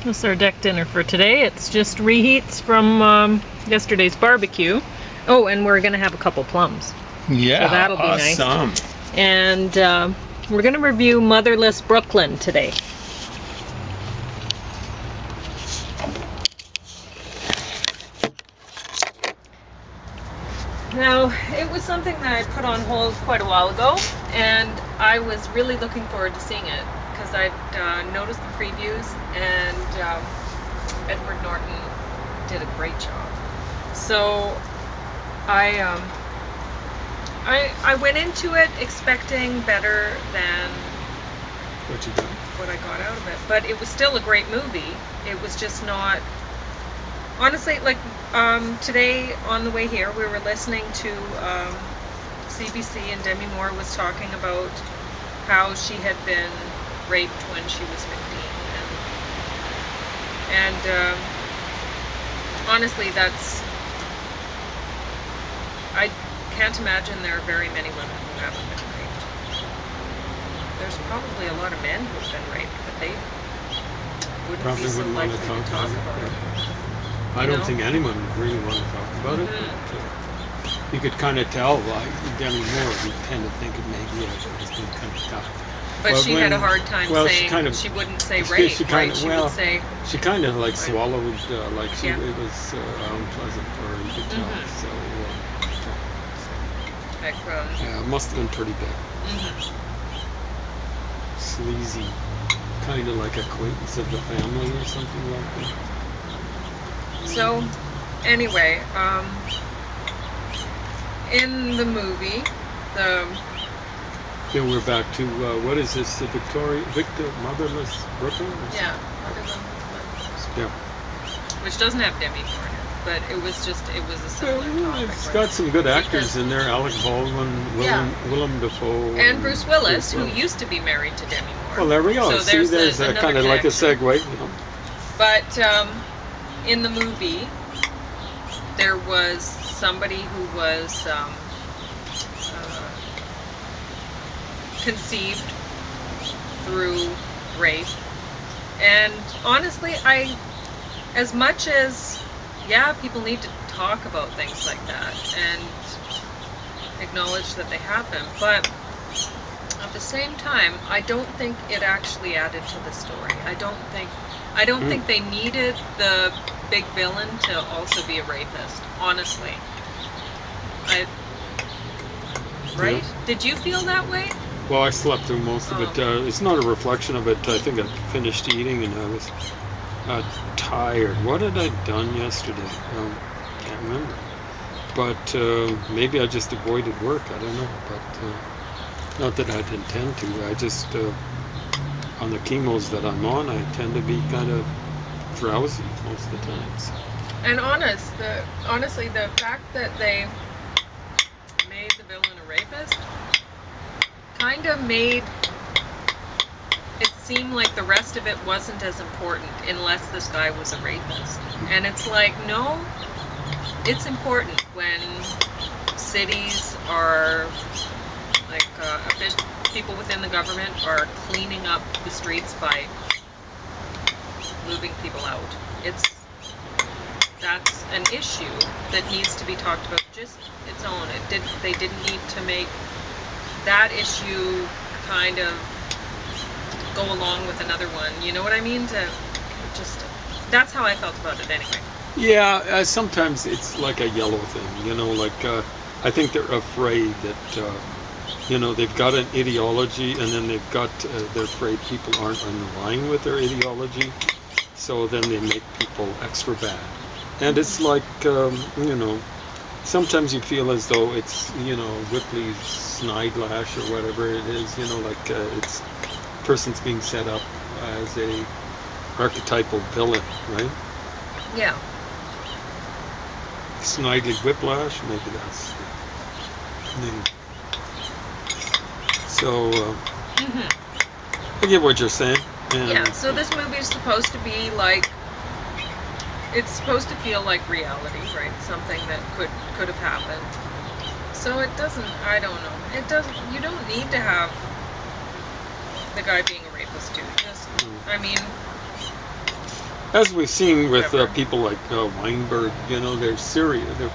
This is our deck dinner for today. It's just reheats from yesterday's barbecue. Oh, and we're going to have a couple plums. Yeah, so that'll be awesome. Nice. And we're going to review Motherless Brooklyn today. Now, it was something that I put on hold quite a while ago, and I was really looking forward to seeing it because I'd noticed the previews, and Edward Norton did a great job. So I went into it expecting better than what I got out of it, but it was still a great movie. It was just not. Honestly, like today on the way here, we were listening to CBC, and Demi Moore was talking about how she had been raped when she was 15. And honestly, I can't imagine there are very many women who haven't been raped. There's probably a lot of men who've been raped, but they wouldn't Probably be so wouldn't want likely to to talk talk about about it. it. I don't think anyone would really want to talk about it. But, you could kind of tell, like Demi Moore, you tend to think it maybe it's been kind of tough. But she had a hard time saying she wouldn't say rape, right? She would say... She kind of like swallowed, like it was unpleasant for her, you could tell. So, yeah, it must have been pretty bad. Sleazy, kind of like acquaintance of the family or something like that. So, anyway, in the movie, Yeah, we're back to, what is this, Motherless Brooklyn? Yeah, Yeah. Which doesn't have Demi Moore in it, but it was a similar topic. It's got some good actors in there, Alec Baldwin, Willem Dafoe. And Bruce Willis, who used to somebody to Demi Moore. Well, there we go. So see, there's kind of like a segue. You know. But in the movie, there was somebody who was conceived through rape, and honestly, as much as people need to talk about things like that and acknowledge that they happen, but at the same time, I don't think it actually added to the story. I don't think they needed the big villain to also be a rapist, honestly. Right? Yeah. Did you feel that way? Well, I slept through most of it. It's not a reflection of it. I think I finished eating and I was tired. What had I done yesterday? Can't remember. But maybe I just avoided work. I don't know. But not that I'd intend to. I just, on the chemos that I'm on, I tend to be kind of drowsy most of the times. And honestly, the fact that they made the villain a rapist kind of made it seem like the rest of it wasn't as important unless this guy was a rapist. And it's like, no, it's important when cities are like people within the government are cleaning up the streets by moving people out. That's an issue that needs to be talked about just its own. They didn't need to make that issue kind of go along with another one. You know what I mean? That's how I felt about it anyway. Yeah, sometimes it's like a yellow thing, you know, like I think they're afraid that they've got an ideology, and then they're afraid people aren't in line with their ideology, so then they make people extra bad. And it's like, sometimes you feel as though it's, Ripley's Snidelash or whatever it is, like it's person's being set up as a archetypal villain, right? Yeah. Snidely Whiplash, maybe that's the name. So, I get what you're saying. And so this movie is supposed to be like, it's supposed to feel like reality, right? Something that could have happened. So it doesn't, I don't know. You don't need to have the guy being a rapist too. I mean, as we've seen with Whatever. people like Weinberg, they're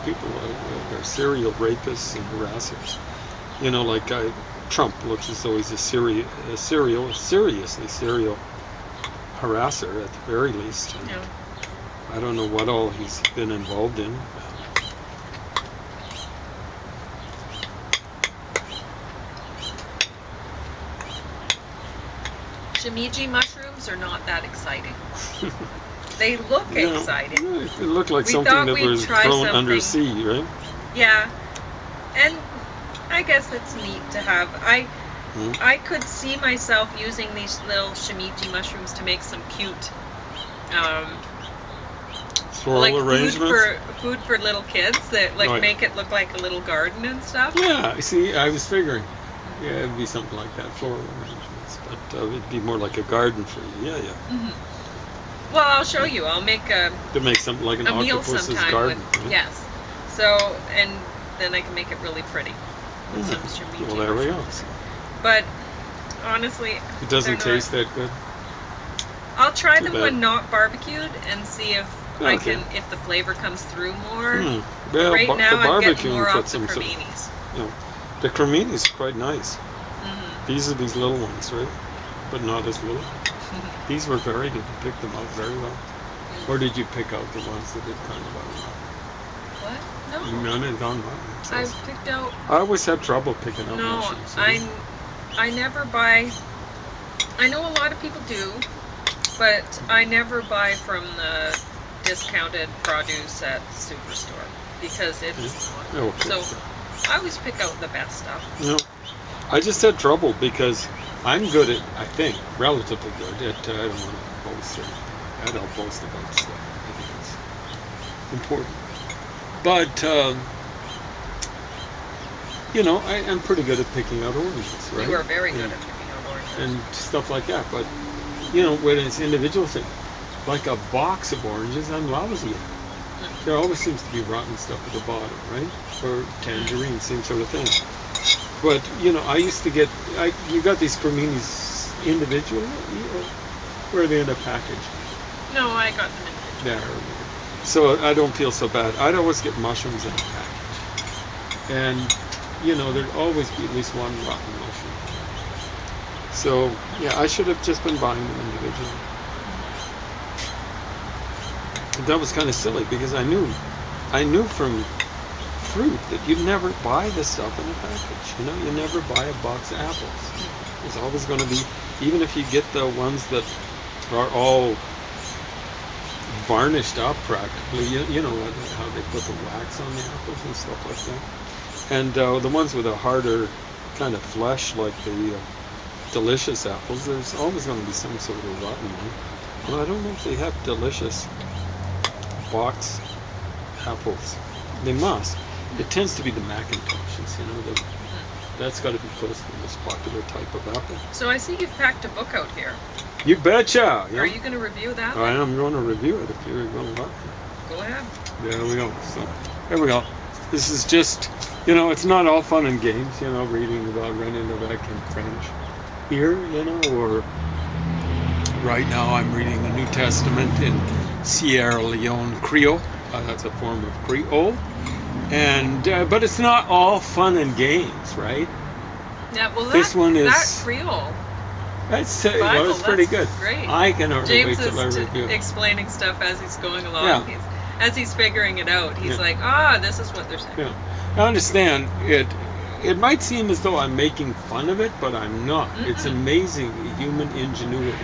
people, they're serial rapists and harassers. Like Trump looks as though he's a seriously serial harasser at the very least. And Yeah. I don't know what all he's been involved in. Shimiji mushrooms are not that exciting. They look Yeah. exciting. Yeah, it looked like We something thought that we'd was try grown under something. sea, right? Yeah, and I guess it's neat to have. I could see myself using these little shimiji mushrooms to make some cute, Floral like arrangements. food for little kids that like Right. make it look like a little garden and stuff. Yeah, see, I was figuring. Yeah, it'd be something like that, floral arrangements. But it'd be more like a garden for you. Yeah, yeah. Mm-hmm. Well, I'll show you. I'll make To make something like an a meal octopus's sometime garden. with right? yes. So and then I can make it really pretty with some shimiji Well, there we go. mushrooms. But honestly, It doesn't they're not- taste that good. I'll try Too them bad. when not barbecued and see if I Okay. can if the flavor comes through more. Well, Right the now, I'm barbecue getting more put off the some sort of, creminis. the creminis are quite nice. Mm-hmm. These are these little ones, right? But not as little. These were very good. You picked them out very well. Or did you pick out the ones that did kind of What? well? No. None had gone well. I picked out. I always have trouble picking out No, mushrooms. I never buy. I know a lot of people do, but I never buy from the discounted produce at Superstore because it's Okay. so. I always pick out the best stuff. I just had trouble because I'm good at, I think, relatively good at, I don't want to boast or anything like that. I'll boast about stuff. I think it's important. But, I'm pretty good at picking out oranges, right? You are very good at picking out oranges. And stuff like that. But, when it's individual thing, like a box of oranges, I'm lousy at. There always seems to be rotten stuff at the bottom, right? Or tangerine, same sort of thing. But, I used to get, you got these creminis individually, where are they in a package? No, I got them in. There. So I don't feel so bad. I'd always get mushrooms in a package. And, there'd always be at least one rotten mushroom. So, yeah, I should have just been buying them individually. But that was kind of silly because I knew from fruit that you'd never buy this stuff in a package. You never buy a box of apples. There's always going to be, even if you get the ones that are all varnished up practically, you know how they put the wax on the apples and stuff like that. And the ones with a harder kind of flesh, like the delicious apples, there's always going to be some sort of rotten one. Well, I don't know if they have delicious box apples. They must. It tends to be the Macintoshes, that's got to be close to the most popular type of apple. So I see you've packed a book out here. You betcha! Yeah. Are you going to review that? I am going to review it if you're going to let me. Go ahead. There we go. So, there we go. This is just, it's not all fun and games, reading about René Lévesque in French here, or right now I'm reading the New Testament in Sierra Leone Creole. That's a form of Creole. And but it's not all fun and games, right? Yeah, well, This one is- that Creole. That's Bible, it's pretty that's good. great. I can hardly James wait till I is review it. explaining stuff as he's going along. Yeah. As he's figuring it out, he's Yeah. like, this is what they're saying. Yeah. I understand it. It might seem as though I'm making fun of it, but I'm not. Mm-mm. It's amazing human ingenuity.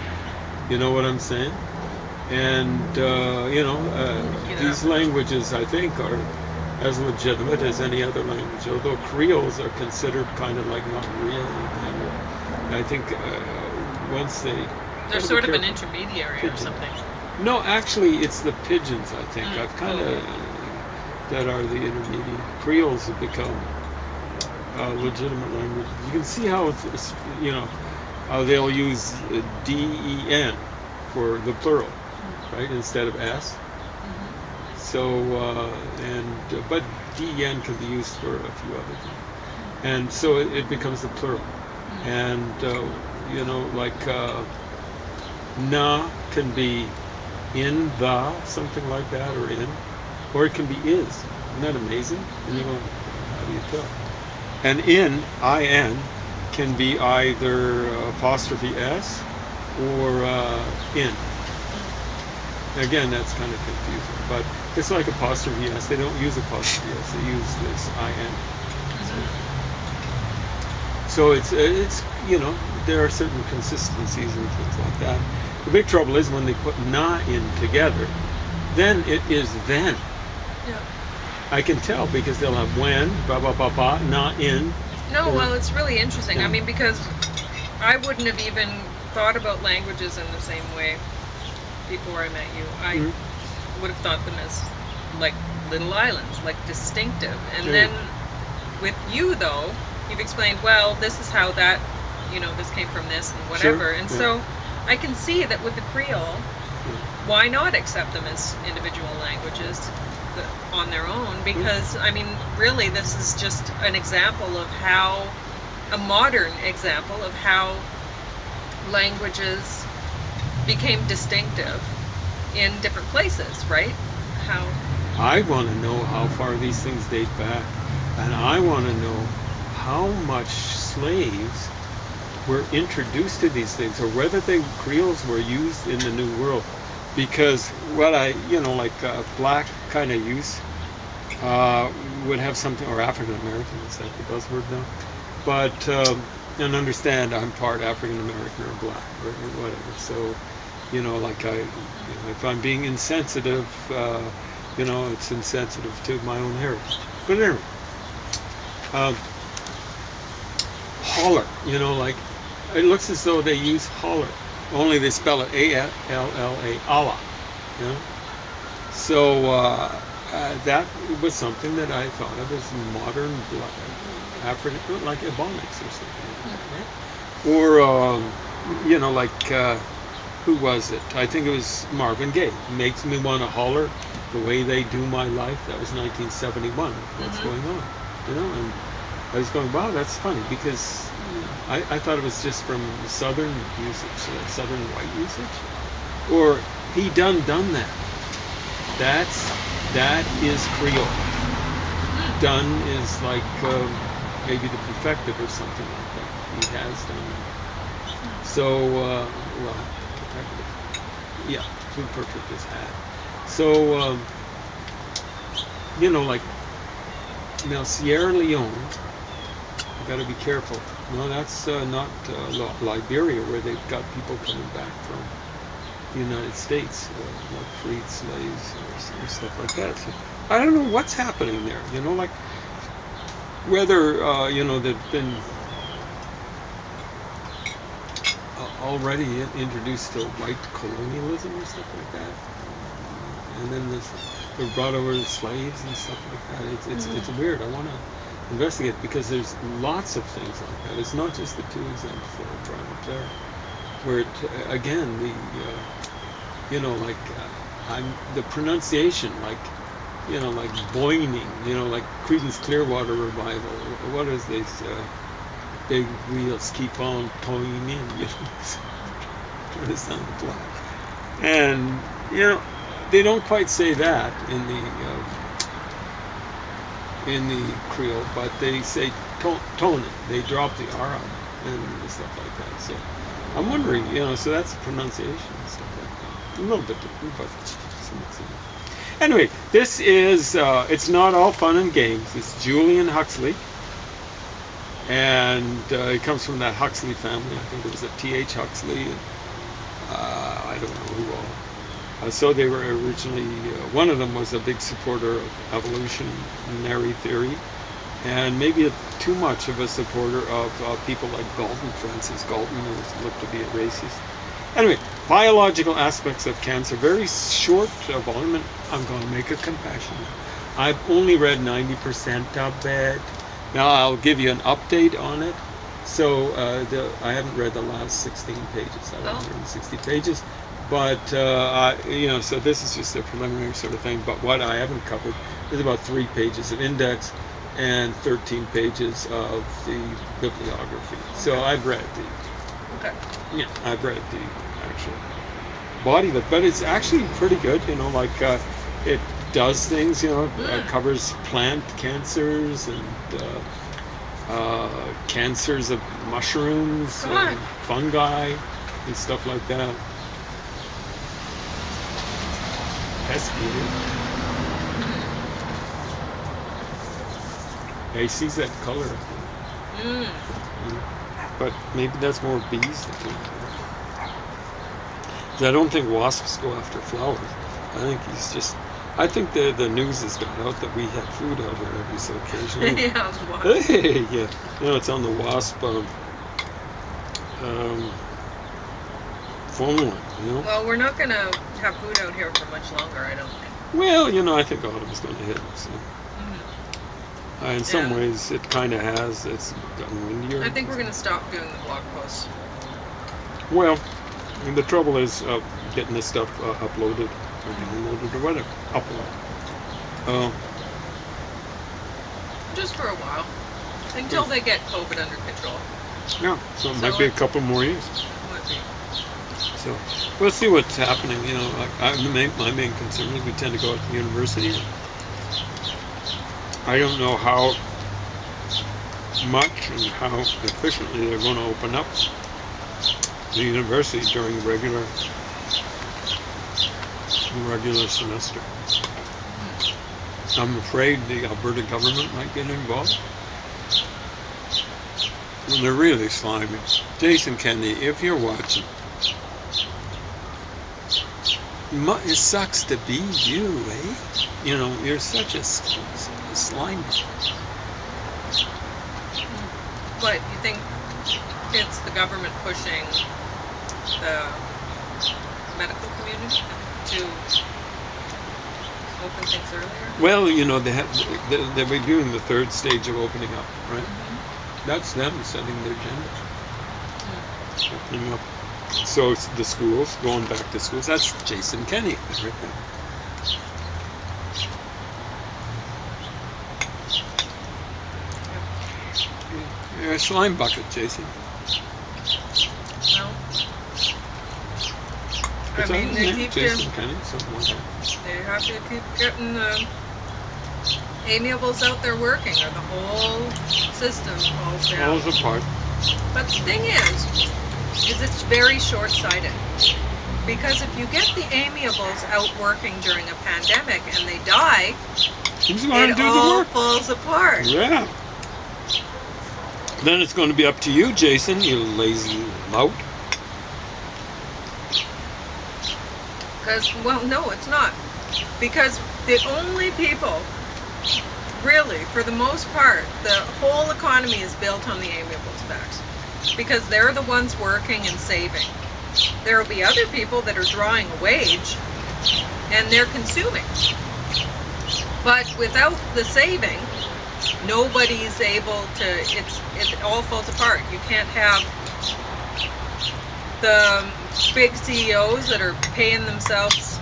You know what I'm saying? And these languages, I think, are as legitimate as any other language. Although Creoles are considered kind of like not real. And I think once they They're sort of an intermediary or something. No, actually, it's the pigeons. I think I've kind of okay. that are the intermediate. Creoles have become legitimate languages. You can see how it's how they'll use DEN for the plural, right, instead of S. Mm-hmm. So but DEN can be used for a few other things, and so it becomes the plural. And like na can be in the, something like that, or in, or it can be is. Isn't that amazing? And you go, how do you tell? And in can be either apostrophe s or in. Again, that's kind of confusing, but it's like apostrophe s. They don't use apostrophe s. They use this in. So it's there are certain consistencies and things like that. The big trouble is when they put na in together, then it is then. Yeah. I can tell because they'll have when, ba ba ba ba, na in. No, well, it's really interesting. Yeah. I mean, because I wouldn't have even thought about languages in the same way before I met you. I would have thought them as like little islands, like distinctive. And then with you, though, you've explained, well, this is how that, this came from this and whatever. And so I can see that with the Creole, why not accept them as individual languages on their own? Because, I mean, really, this is just an example of how, a modern example of how languages became distinctive in different places, right? How I want to know how far these things date back, and I want to know how much slaves were introduced to these things, or whether Creoles were used in the New World. Because what black kind of use would have something, or African American, is that the buzzword now? But and understand, I'm part African American or black or whatever. So, if I'm being insensitive, it's insensitive to my own heritage. But anyway, holler, it looks as though they use holler, only they spell it A-L-L-A, Allah. So that was something that I thought of as modern African, like Ebonics or something like that, right? Or, who was it? I think it was Marvin Gaye. Makes me want to holler the way they do my life. That was 1971. What's going on? And I was going, wow, that's funny, because I thought it was just from Southern usage, Southern white usage. Or he done that. That is Creole. Done is like maybe the perfective or something like that. He has done that. So, yeah, perfect is had. So, now Sierra Leone, you got to be careful. No, that's not Liberia, where they've got people coming back from the United States, like freed slaves or stuff like that. So I don't know what's happening there. Whether they've been already introduced to white colonialism or stuff like that, and then they're brought over as slaves and stuff like that. It's weird. I want to investigate, because there's lots of things like that. It's not just the two examples that are drawn up there, where again the pronunciation, like boining, like Creedence Clearwater Revival. What is this? Big wheels keep on toning in. Trying to sound black, and they don't quite say that in the Creole, but they say tone it. They drop the R out and stuff like that. So I'm wondering, so that's pronunciation and stuff like that. A little bit different, but somewhat similar. Anyway, this is, it's not all fun and games. It's Julian Huxley. And it comes from that Huxley family. I think it was a T.H. Huxley. And, I don't know who all. So they were originally, one of them was a big supporter of evolutionary theory, and maybe too much of a supporter of people like Galton, Francis Galton, who was looked to be a racist. Anyway, biological aspects of cancer, very short volume, and I'm going to make a confession. I've only read 90% of it. Now I'll give you an update on it. So I haven't read the last 16 pages. I read 160 pages. But, so this is just a preliminary sort of thing. But what I haven't covered is about 3 pages of index and 13 pages of the bibliography. So I've read the, I've read the actual body of it, but it's actually pretty good. You know, like it does things. You know, covers plant cancers and cancers of mushrooms, God. fungi, and stuff like that. Pesky. Yeah, he sees that color. But maybe that's more bees that do it. I don't think wasps go after flowers. I think the news has got out that we have food out here every so occasionally. Yeah, Hey, yeah. You know, it's on the wasp phone line, you know? Well, we're not going to have food out here for much longer, I don't think. Well, you know, I think autumn's going to hit. So. In some ways, it kind of has. It's gotten windier. I think we're going to stop doing the blog posts. Well, the trouble is getting this stuff uploaded or downloaded or whatever. Upload. Just for a while. Until they get COVID under control. Yeah, so it might be a couple more years. Might be. So we'll see what's happening. You know, my main concern is we tend to go to the university. I don't know how much and how efficiently they're going to open up the university during the regular semester. I'm afraid the Alberta government might get involved. And they're really slimy. Jason Kennedy, if you're watching, it sucks to be you, eh? You know, you're such a slime. But you think it's the government pushing the medical community to open things earlier? Well, you know, they're reviewing the third stage of opening up, right? That's them setting their agenda. Opening up. So it's the schools, going back to schools. That's Jason Kennedy right there. You're a slime bucket, Jason. Well, I mean, they keep Jason Kennedy, something like that. They have to keep getting the amiables out there working, or the whole system falls down. Falls apart. But the thing is it's very short-sighted. Because if you get the amiables out working during a pandemic and they die, it all falls apart. Yeah. Then it's going to be up to you, Jason, you lazy lout. Well, no, it's not. Because the only people, really, for the most part, the whole economy is built on the amiables' backs. Because they're the ones working and saving. There will be other people that are drawing a wage, and they're consuming. But without the saving, nobody's able to, it all falls apart. You can't have the big CEOs that are paying themselves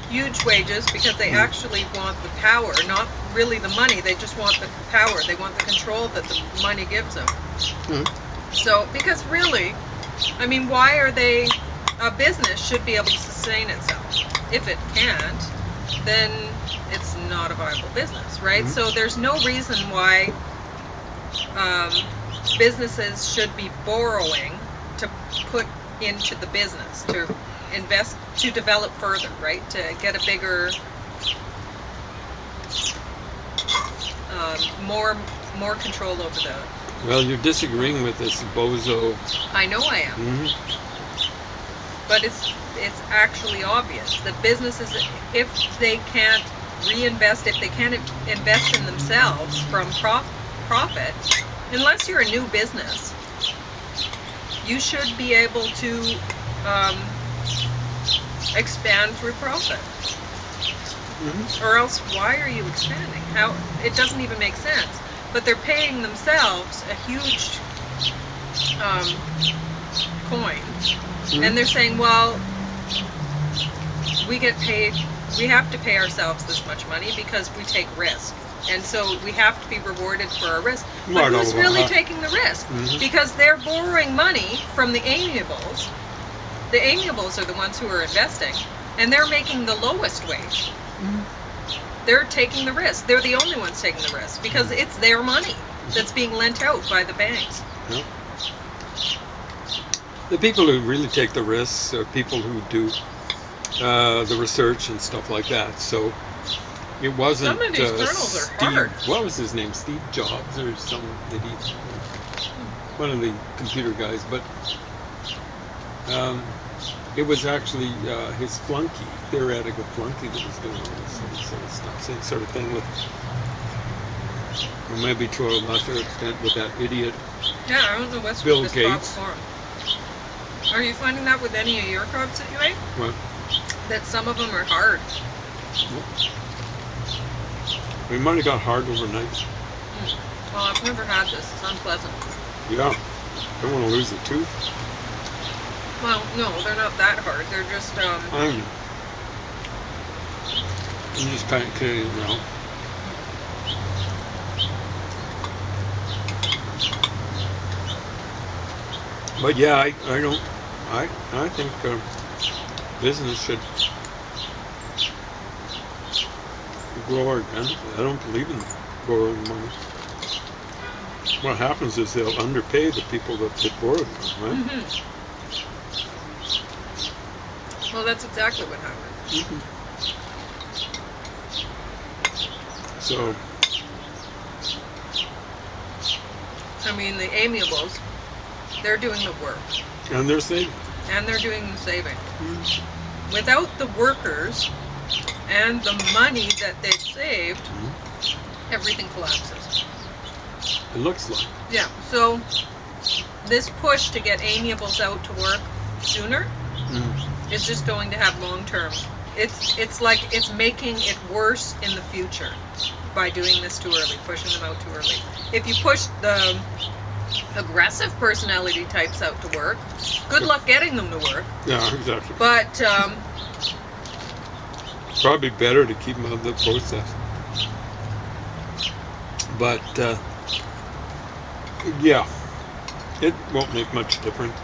huge wages because they actually want the power, not really the money. They just want the power. They want the control that the money gives them. So, because really, I mean, why are they, a business should be able to sustain itself. If it can't, then it's not a viable business, right? So there's no reason why businesses should be borrowing to put into the business, to invest, to develop further, right? To get a bigger, more control over the... Well, you're disagreeing with this bozo. I know I am. But it's actually obvious that businesses, if they can't reinvest, if they can't invest in themselves from profit, unless you're a new business, you should be able to expand through profit. Or else, why are you expanding? How? It doesn't even make sense. But they're paying themselves a huge coin. And they're saying, well, we get paid, we have to pay ourselves this much money because we take risk. And so we have to be rewarded for our risk. But who's really taking the risk? Because they're borrowing money from the amiables The amiables are the ones who are investing, and they're making the lowest wage. They're taking the risk. They're the only ones taking the risk because it's their money that's being lent out by the banks. Yeah. The people who really take the risks are people who do the research and stuff like that. So it wasn't Some of these kernels are hard. What was his name? Steve Jobs or some idiot. One of the computer guys, but it was actually his flunky, theoretical flunky, that was doing all this sort of stuff. Same sort of thing with, or maybe to a lesser extent, with that idiot. Yeah, I don't know what's Bill with this Gates. crop form. Are you finding that with any of your crops that you ate? What? That some of them are hard. We might have got hard overnight. Well, I've never had this. It's unpleasant. Yeah. Don't want to lose a tooth. Well, no, they're not that hard. They're just, I'm just kind of kidding around. But yeah, I think business should grow organically. I don't believe in borrowing money. What happens is they'll underpay the people that they borrowed from, right? Mm-hmm. Well, that's exactly what happened. Mm-hmm. So, I mean, the amiables, they're doing the work. and they're saving. And they're doing the saving. Mm-hmm. Without the workers and the money that they've saved, everything collapses. It looks like. Yeah, so this push to get amiables out to work sooner is just going to have long term. It's like it's making it worse in the future by doing this too early, pushing them out too early. If you push the aggressive personality types out to work, good luck getting them to work. Yeah, exactly. But Probably better to keep them out of the process. But yeah, it won't make much difference.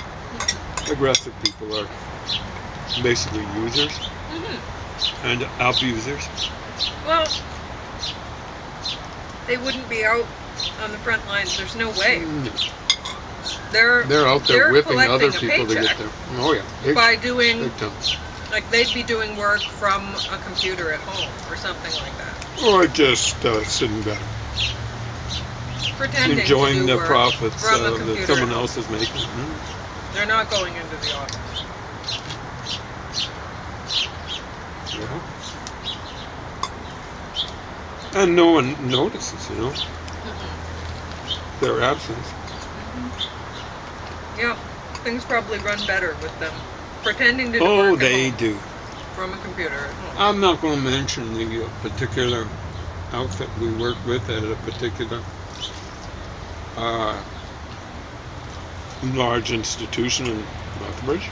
Aggressive people are basically users and abusers. well, they wouldn't be out on the front lines. There's no way. They're out there they're whipping other collecting a people to get paycheck there. Oh yeah, by doing, big time. like they'd be doing work from a computer at home or something like that. Or just sitting back, Pretending enjoying to do the work profits from a that computer. someone else is making. They're not going into the office. Yeah. And no one notices, their absence. Yeah, things probably run better with them pretending to do Oh, work they at home do. from a computer at home. I'm not going to mention the particular outfit we work with at a particular large institution in Lethbridge.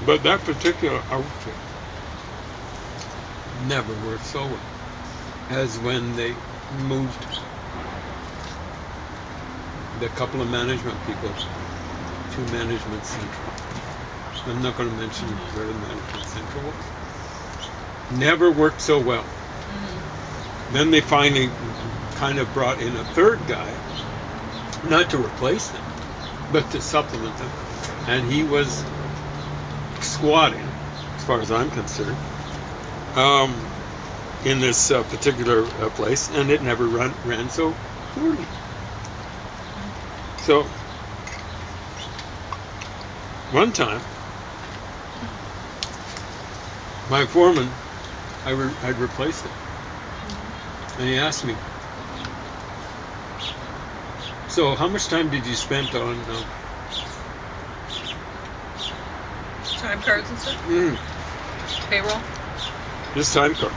But that particular outfit never worked so well as when they moved the couple of management people to Management Central. I'm not going to mention where the Management Central was. Never worked so well. Then they finally kind of brought in a third guy, not to replace them, but to supplement them. And he was squatting, as far as I'm concerned, in this particular place, and it never ran so poorly. So, one time, my foreman, I'd replaced him, and he asked me, so how much time did you spend on Time cards and stuff? Payroll? this time card?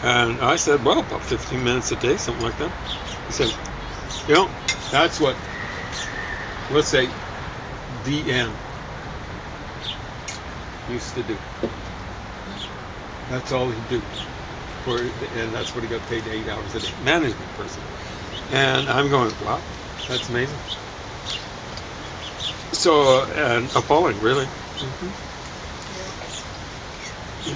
And I said, well, about 15 minutes a day, something like that. He said, that's what, let's say, DM used to do. That's all he'd do. And that's what he got paid 8 hours a day. Management person. And I'm going, wow, that's amazing. So, and appalling, really. Yeah. Yeah.